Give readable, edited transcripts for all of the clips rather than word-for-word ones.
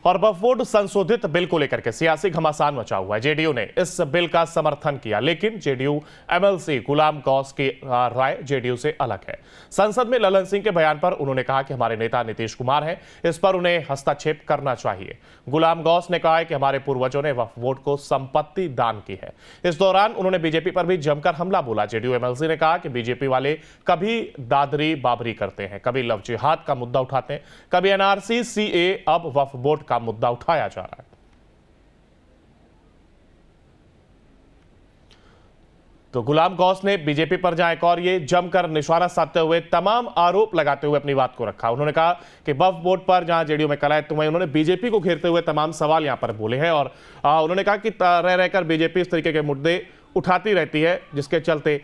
और वक्फ बोर्ड संशोधित बिल को लेकर के सियासी घमासान मचा हुआ है। जेडीयू ने इस बिल का समर्थन किया, लेकिन जेडीयू एमएलसी गुलाम गौस की राय जेडीयू से अलग है। संसद में ललन सिंह के बयान पर उन्होंने कहा कि हमारे नेता नीतीश कुमार हैं, इस पर उन्हें हस्तक्षेप करना चाहिए। गुलाम गौस ने कहा है कि हमारे पूर्वजों ने वक्फ बोर्ड को संपत्ति दान की है। इस दौरान उन्होंने बीजेपी पर भी जमकर हमला बोला। जेडीयू एमएलसी ने कहा कि बीजेपी वाले कभी दादरी बाबरी करते हैं, कभी लव जिहाद का मुद्दा उठाते हैं, कभी एनआरसी सीए, अब वक्फ बोर्ड का मुद्दा उठाया जा रहा है। तो गुलाम गौस ने बीजेपी पर जहां एक और ये जमकर निशाना साधते हुए तमाम आरोप लगाते हुए अपनी बात को रखा। उन्होंने कहा कि वक्फ बोर्ड पर जहां जेडीयू में कलह तुम, उन्होंने बीजेपी को घेरते हुए तमाम सवाल यहां पर बोले हैं और उन्होंने कहा कि रह रहकर बीजेपी इस तरीके के मुद्दे उठाती रहती है, जिसके चलते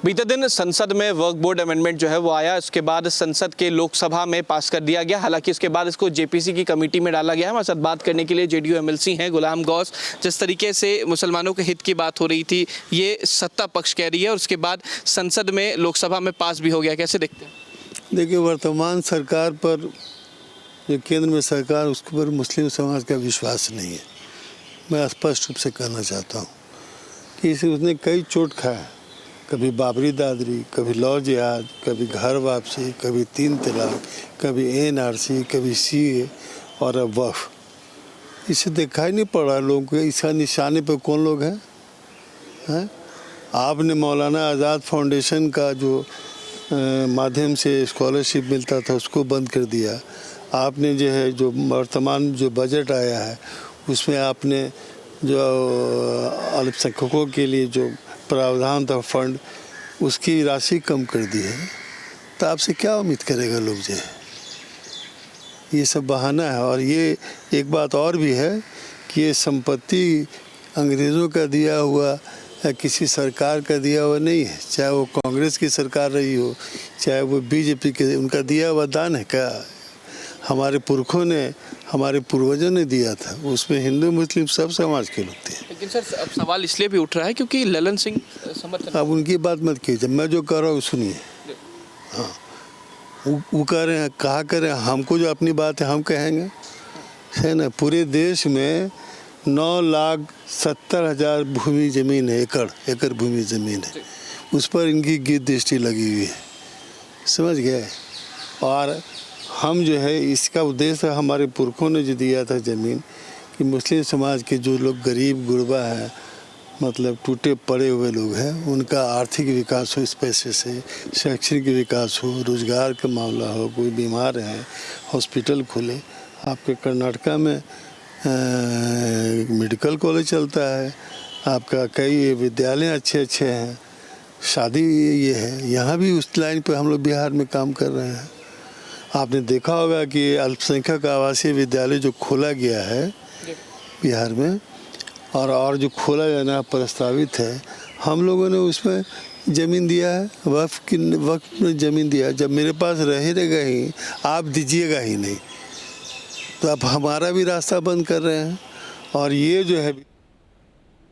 बीते दिन संसद में वक्फ बोर्ड अमेंडमेंट जो है वो आया। इसके बाद संसद के लोकसभा में पास कर दिया गया। हालांकि इसके बाद इसको जेपीसी की कमेटी में डाला गया है। हमारे साथ बात करने के लिए जेडीयू एमएलसी हैं गुलाम गौस। जिस तरीके से मुसलमानों के हित की बात हो रही थी, ये सत्ता पक्ष कह रही है और उसके बाद संसद में लोकसभा में पास भी हो गया, कैसे देखते हैं? देखिए, वर्तमान सरकार पर, जो केंद्र में सरकार, उसके ऊपर मुस्लिम समाज का विश्वास नहीं है। मैं स्पष्ट रूप से कहना चाहता हूँ कि इसे उसने कई चोट खाया। कभी बाबरी दादरी, कभी लव जिहाद, कभी घर वापसी, कभी 3 तलाक, कभी एनआरसी, कभी सीए और अब वक्फ। इसे देखा ही नहीं पड़ रहा लोगों को इसका निशाने पे कौन लोग हैं? आपने मौलाना आज़ाद फाउंडेशन का जो माध्यम से स्कॉलरशिप मिलता था उसको बंद कर दिया। आपने जो है जो वर्तमान जो बजट आया है उसमें आपने जो अल्पसंख्यकों के लिए जो प्रावधान था फंड, उसकी राशि कम कर दी है। तो आपसे क्या उम्मीद करेगा लोग? जो है ये सब बहाना है। और ये एक बात और भी है कि ये संपत्ति अंग्रेज़ों का दिया हुआ या किसी सरकार का दिया हुआ नहीं है। चाहे वो कांग्रेस की सरकार रही हो, चाहे वो बीजेपी के, उनका दिया हुआ दान है क्या? हमारे पुरखों ने, हमारे पूर्वजों ने दिया था। उसमें हिंदू मुस्लिम सब समाज के लोग थे। लेकिन सर, अब सवाल इसलिए भी उठ रहा है क्योंकि ललन सिंह समर्थन। अब उनकी बात मत कीजिए, मैं जो कह रहा हूँ सुनिए। हाँ, वो कह रहे हैं, कहा करें, हमको जो अपनी बात है हम कहेंगे, है ना। पूरे देश में 9,70,000 भूमि ज़मीन है, एकड़ भूमि ज़मीन है। उस पर इनकी गिद्ध दृष्टि लगी हुई है, समझ गए। और हम जो है, इसका उद्देश्य हमारे पुरखों ने जो दिया था ज़मीन, कि मुस्लिम समाज के जो लोग गरीब गुरबा हैं, मतलब टूटे पड़े हुए लोग हैं, उनका आर्थिक विकास हो, इस पैसे से शैक्षणिक विकास हो, रोज़गार का मामला हो, कोई बीमार है हॉस्पिटल खुले। आपके कर्नाटका में मेडिकल कॉलेज चलता है, आपका कई विद्यालय अच्छे हैं, शादी ये है। यहाँ भी उस लाइन पे हम लोग बिहार में काम कर रहे हैं। आपने देखा होगा कि अल्पसंख्यक आवासीय विद्यालय जो खोला गया है बिहार में, और जो खोला जाना प्रस्तावित है, हम लोगों ने उसमें ज़मीन दिया है, वक्फ में ज़मीन दिया है। जब मेरे पास रहेगा ही, आप दीजिएगा ही नहीं, तो आप हमारा भी रास्ता बंद कर रहे हैं। और ये जो है